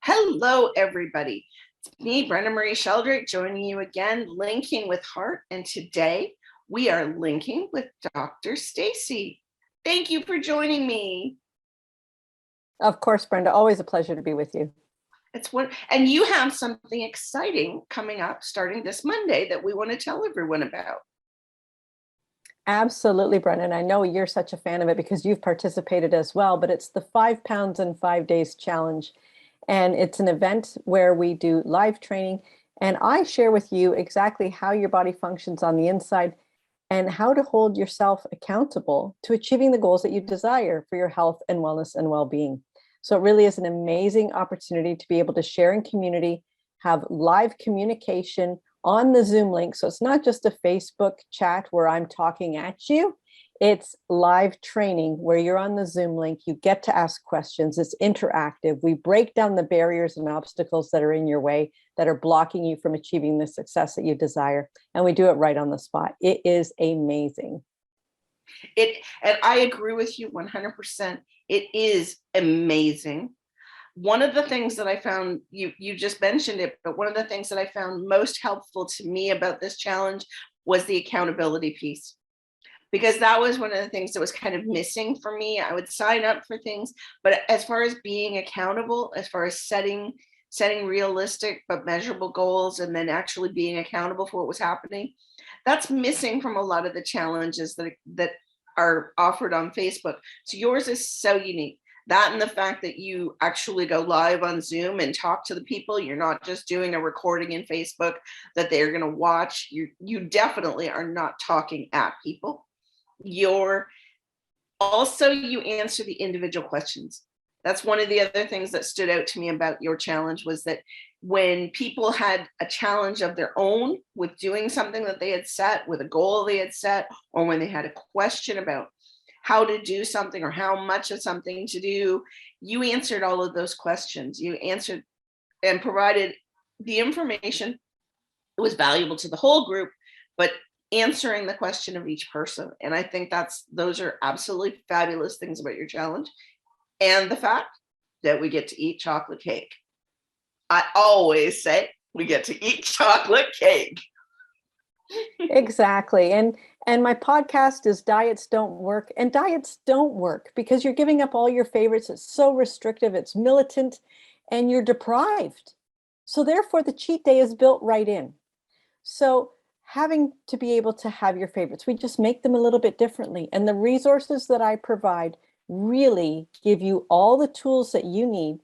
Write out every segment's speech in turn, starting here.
Hello, everybody. It's me, Brenda Marie Sheldrake, joining you again, linking with heart. And today we are linking with Dr. Stacey. Thank you for joining me. Of course, Brenda, always a pleasure to be with you. And you have something exciting coming up starting this Monday that we want to tell everyone about. Absolutely, Brenda. And I know you're such a fan of it because you've participated as well, but it's the 5 pounds in 5 days challenge. And it's an event where we do live training. And I share with you exactly how your body functions on the inside and how to hold yourself accountable to achieving the goals that you desire for your health and wellness and well-being. So it really is an amazing opportunity to be able to share in community, have live communication on the Zoom link. So it's not just a Facebook chat where I'm talking at you. It's live training where you're on the Zoom link. You get to ask questions. It's interactive. We break down the barriers and obstacles that are in your way that are blocking you from achieving the success that you desire. And we do it right on the spot. It is amazing. And I agree with you 100%. It is amazing. One of the things that I found, you just mentioned it, but one of the things that I found most helpful to me about this challenge was the accountability piece. Because that was one of the things that was kind of missing for me. I would sign up for things, but as far as being accountable, as far as setting realistic but measurable goals and then actually being accountable for what was happening, that's missing from a lot of the challenges that are offered on Facebook. So yours is so unique. That and the fact that you actually go live on Zoom and talk to the people. You're not just doing a recording in Facebook that they're going to watch. You definitely are not talking at people. You answer the individual questions. That's one of the other things that stood out to me about your challenge, was that when people had a challenge of their own with doing something that they had set, with a goal they had set, or when they had a question about how to do something or how much of something to do, you answered all of those questions. You answered and provided the information. It was valuable to the whole group, but answering the question of each person. And I think those are absolutely fabulous things about your challenge. And the fact that we get to eat chocolate cake. I always say we get to eat chocolate cake. Exactly. And my podcast is Diets Don't Work. And diets don't work because you're giving up all your favorites. It's so restrictive, it's militant, and you're deprived. So therefore, the cheat day is built right in. So having to be able to have your favorites, we just make them a little bit differently. And the resources that I provide really give you all the tools that you need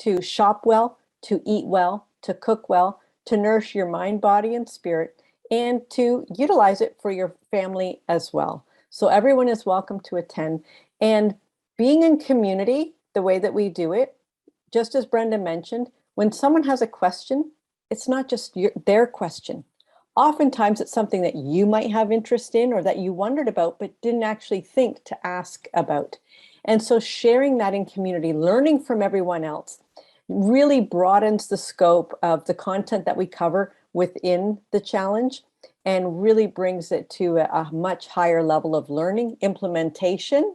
to shop well, to eat well, to cook well, to nourish your mind, body, and spirit, and to utilize it for your family as well. So everyone is welcome to attend. And being in community, the way that we do it, just as Brenda mentioned, when someone has a question, it's not just their question. Oftentimes it's something that you might have interest in or that you wondered about, but didn't actually think to ask about. And so sharing that in community, learning from everyone else, really broadens the scope of the content that we cover within the challenge and really brings it to a much higher level of learning, implementation,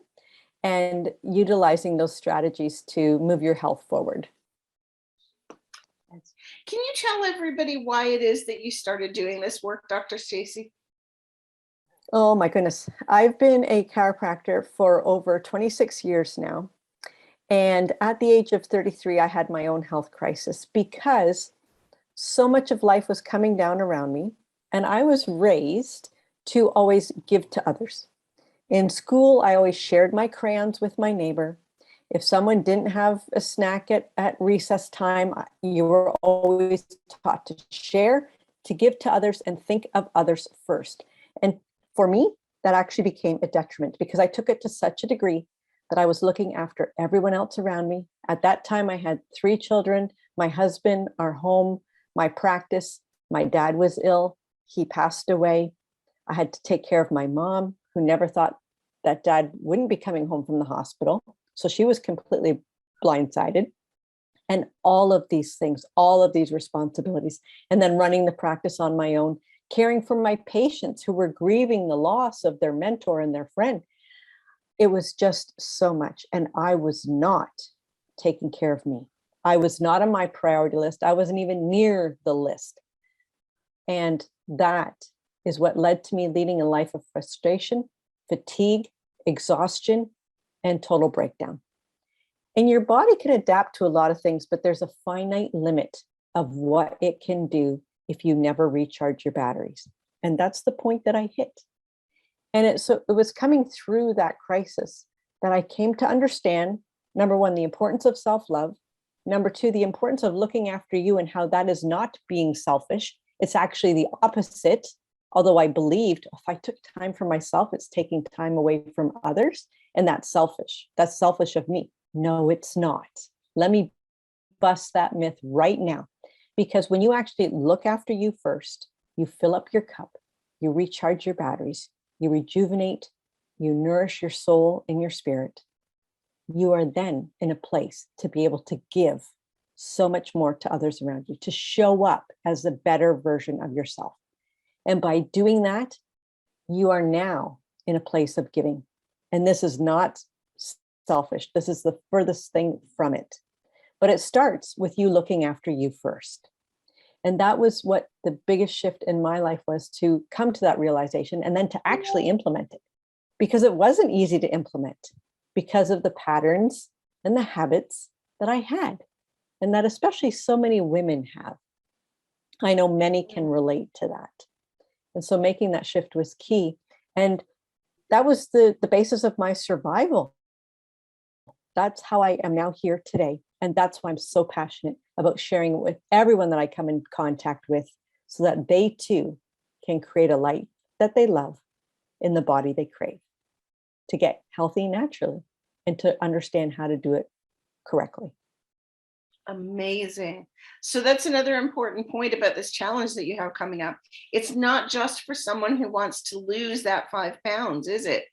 and utilizing those strategies to move your health forward. Can you tell everybody why it is that you started doing this work, Dr. Stacey? Oh my goodness. I've been a chiropractor for over 26 years now. And at the age of 33, I had my own health crisis because so much of life was coming down around me. And I was raised to always give to others. In school, I always shared my crayons with my neighbor. If someone didn't have a snack at recess time, you were always taught to share, to give to others, and think of others first. And for me, that actually became a detriment because I took it to such a degree that I was looking after everyone else around me. At that time, I had 3 children, my husband, our home, my practice. My dad was ill. He passed away. I had to take care of my mom, who never thought that dad wouldn't be coming home from the hospital. So she was completely blindsided. And all of these things, all of these responsibilities, and then running the practice on my own, caring for my patients who were grieving the loss of their mentor and their friend. It was just so much. And I was not taking care of me. I was not on my priority list. I wasn't even near the list. And that is what led to me leading a life of frustration, fatigue, exhaustion, and total breakdown. And your body can adapt to a lot of things, but there's a finite limit of what it can do if you never recharge your batteries. And that's the point that I hit. And it was coming through that crisis that I came to understand, number one, the importance of self-love. Number two, the importance of looking after you and how that is not being selfish. It's actually the opposite. Although I believed if I took time for myself, it's taking time away from others. And that's selfish. That's selfish of me. No, it's not. Let me bust that myth right now. Because when you actually look after you first, you fill up your cup, you recharge your batteries, you rejuvenate, you nourish your soul and your spirit. You are then in a place to be able to give so much more to others around you, to show up as a better version of yourself. And by doing that, you are now in a place of giving. And this is not selfish. This is the furthest thing from it. But it starts with you looking after you first. And that was what the biggest shift in my life was, to come to that realization and then to actually implement it. Because it wasn't easy to implement because of the patterns and the habits that I had, and that especially so many women have. I know many can relate to that. And so making that shift was key. And that was the basis of my survival. That's how I am now here today. And that's why I'm so passionate about sharing it with everyone that I come in contact with, so that they too can create a life that they love in the body they crave, to get healthy naturally and to understand how to do it correctly. Amazing. So that's another important point about this challenge that you have coming up. It's not just for someone who wants to lose that 5 pounds, is it?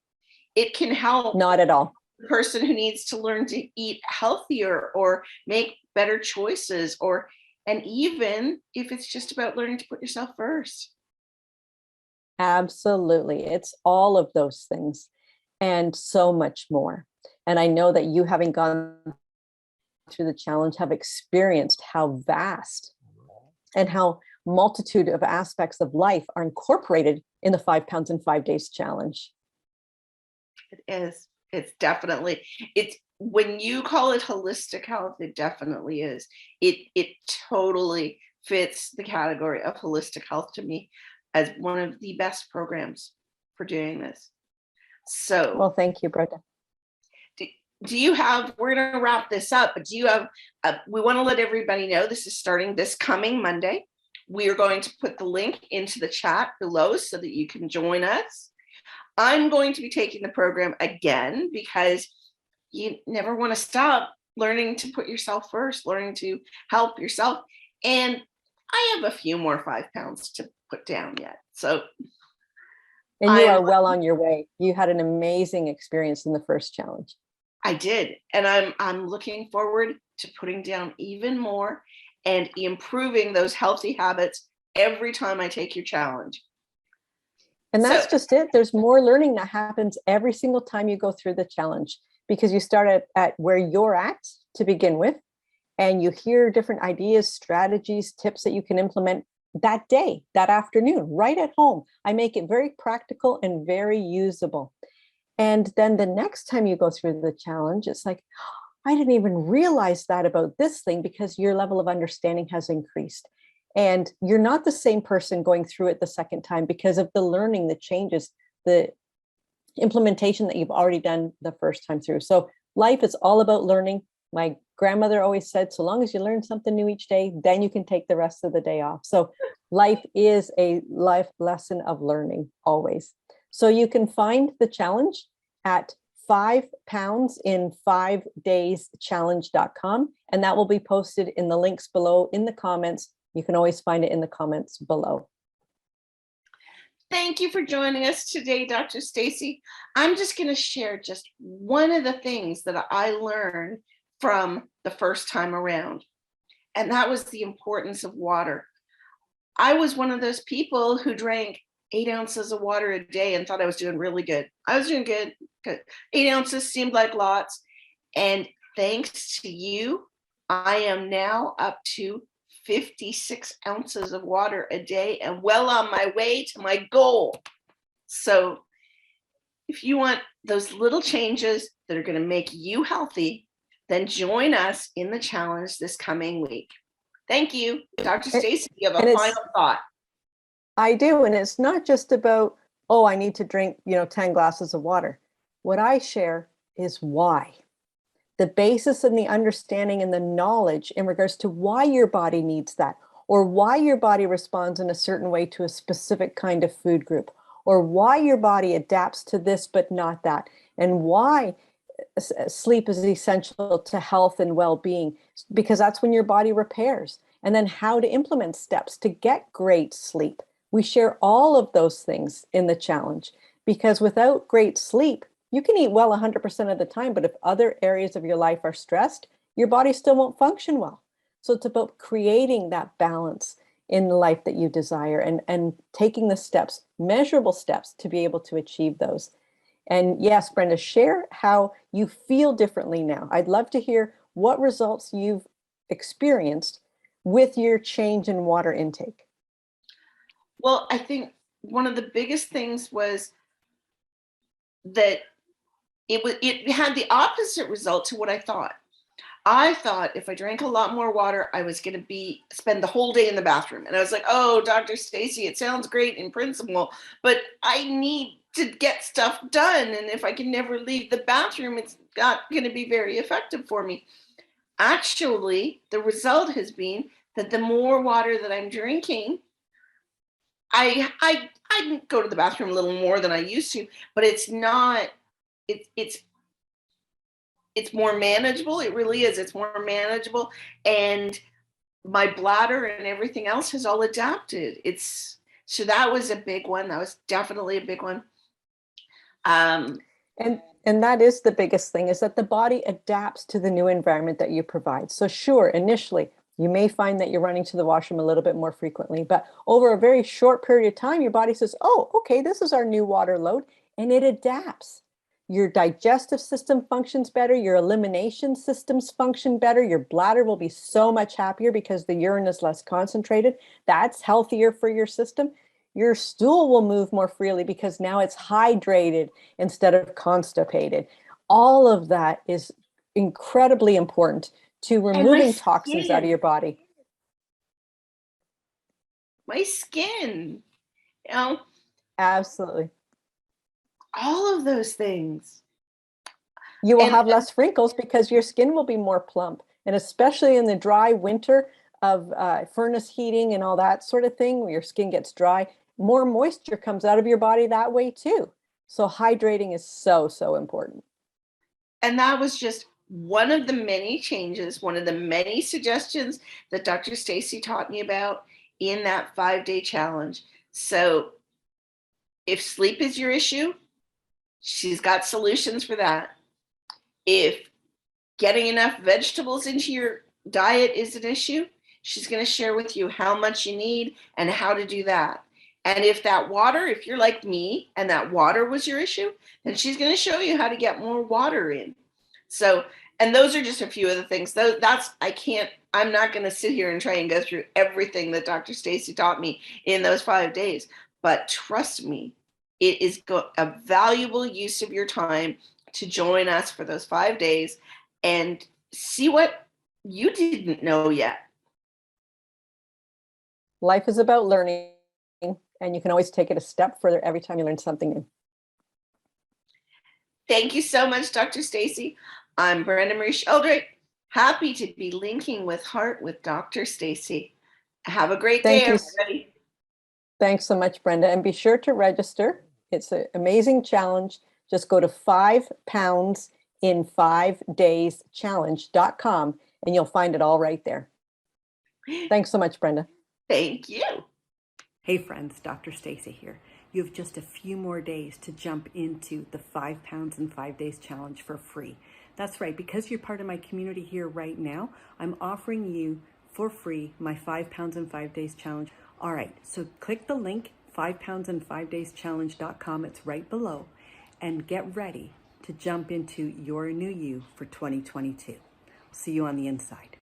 It can help. Not at all. The person who needs to learn to eat healthier or make better choices, and even if it's just about learning to put yourself first. Absolutely. It's all of those things and so much more. And I know that you, having gone through the challenge, have experienced how vast and how multitude of aspects of life are incorporated in the 5 pounds in 5 days challenge. It is. It's definitely, it's, when you call it holistic health, it definitely is. It totally fits the category of holistic health to me as one of the best programs for doing this. So, well, thank you, Brenda. Do you have, we're going to wrap this up, but do you have, we want to let everybody know this is starting this coming Monday. We are going to put the link into the chat below so that you can join us. I'm going to be taking the program again because you never want to stop learning to put yourself first, learning to help yourself. And I have a few more 5 pounds to put down yet. So, and you are well on your way. You had an amazing experience in the first challenge. I did. And I'm looking forward to putting down even more and improving those healthy habits every time I take your challenge. And that's just it. There's more learning that happens every single time you go through the challenge, because you start at where you're at to begin with, and you hear different ideas, strategies, tips that you can implement that day, that afternoon, right at home. I make it very practical and very usable. And then the next time you go through the challenge, it's like, I didn't even realize that about this thing, because your level of understanding has increased. And you're not the same person going through it the second time because of the learning, the changes, the implementation that you've already done the first time through. So life is all about learning. My grandmother always said, so long as you learn something new each day, then you can take the rest of the day off. So life is a life lesson of learning always. So you can find the challenge at 5 pounds in 5 days challenge.com. And that will be posted in the links below in the comments. You can always find it in the comments below. Thank you for joining us today, Dr. Stacey. I'm just going to share just one of the things that I learned from the first time around, and that was the importance of water. I was one of those people who drank 8 ounces of water a day and thought I was doing really good. I was doing good. 8 ounces seemed like lots. And thanks to you I am now up to 56 ounces of water a day and well on my way to my goal. So if you want those little changes that are going to make you healthy, then join us in the challenge this coming week. Thank you. Dr. Stacey, you have a final thought. I do. And it's not just about, oh, I need to drink, 10 glasses of water. What I share is why. The basis and the understanding and the knowledge in regards to why your body needs that, or why your body responds in a certain way to a specific kind of food group, or why your body adapts to this but not that, and why sleep is essential to health and well-being, because that's when your body repairs, and then how to implement steps to get great sleep. We share all of those things in the challenge, because without great sleep, you can eat well 100% of the time, but if other areas of your life are stressed, your body still won't function well. So it's about creating that balance in the life that you desire, and taking the steps, measurable steps, to be able to achieve those. And yes, Brenda, share how you feel differently now. I'd love to hear what results you've experienced with your change in water intake. Well, I think one of the biggest things was that it had the opposite result to what I thought. I thought if I drank a lot more water, I was going to spend the whole day in the bathroom. And I was like, oh, Dr. Stacey, it sounds great in principle, but I need to get stuff done. And if I can never leave the bathroom, it's not going to be very effective for me. Actually, the result has been that the more water that I'm drinking, I go to the bathroom a little more than I used to, but it's not, it's more manageable. It really is. It's more manageable. And my bladder and everything else has all adapted. So that was a big one. That was definitely a big one. And that is the biggest thing, is that the body adapts to the new environment that you provide. So sure, initially, you may find that you're running to the washroom a little bit more frequently, but over a very short period of time, your body says, oh, okay, this is our new water load, and it adapts. Your digestive system functions better, your elimination systems function better, your bladder will be so much happier because the urine is less concentrated. That's healthier for your system. Your stool will move more freely because now it's hydrated instead of constipated. All of that is incredibly important to removing toxins out of your body. My skin, Absolutely. all of those things. You will have less wrinkles because your skin will be more plump. And especially in the dry winter of furnace heating and all that sort of thing, where your skin gets dry, more moisture comes out of your body that way too. So hydrating is so, so important. And that was just one of the many changes, one of the many suggestions that Dr. Stacey taught me about in that 5-day challenge. So if sleep is your issue, she's got solutions for that. If getting enough vegetables into your diet is an issue, she's going to share with you how much you need and how to do that. And if you're like me and that water was your issue, then she's going to show you how to get more water in. So, and those are just a few of the things. I'm not going to sit here and try and go through everything that Dr. Stacey taught me in those 5 days. But trust me, it is a valuable use of your time to join us for those 5 days and see what you didn't know yet. Life is about learning, and you can always take it a step further every time you learn something new. Thank you so much, Dr. Stacey. I'm Brenda Marie Sheldrake. Happy to be linking with heart with Dr. Stacey. Have a great day, everybody. Thanks so much, Brenda. And be sure to register. It's an amazing challenge. Just go to 5poundsin5dayschallenge.com and you'll find it all right there. Thanks so much, Brenda. Thank you. Hey friends, Dr. Stacey here. You have just a few more days to jump into the 5 pounds in 5 days challenge for free. That's right, because you're part of my community here right now, I'm offering you for free my 5 pounds in 5 days challenge. All right, so click the link, 5poundsin5dayschallenge.com. It's right below, and get ready to jump into your new you for 2022. See you on the inside.